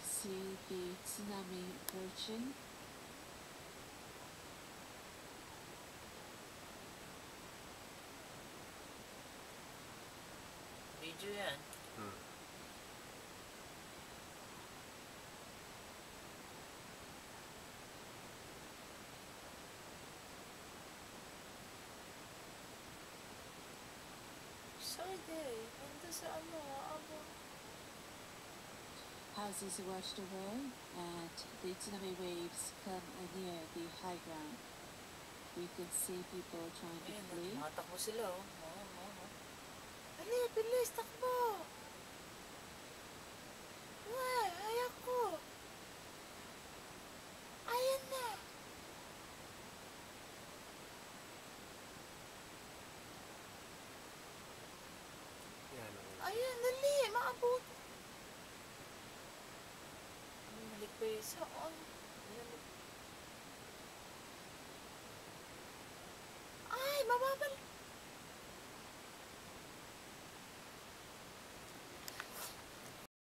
see the tsunami approaching. Video yan. Excited. Nandun sa abang. Houses are washed away and the tsunami waves come near the high ground. You can see people trying to flee. Tumatakbo sila, oh. Dali, bilis, takbo! Uy, ayak ko! Ayan na! Ayan, dali, maabot! Bumalik pa yun. Saan?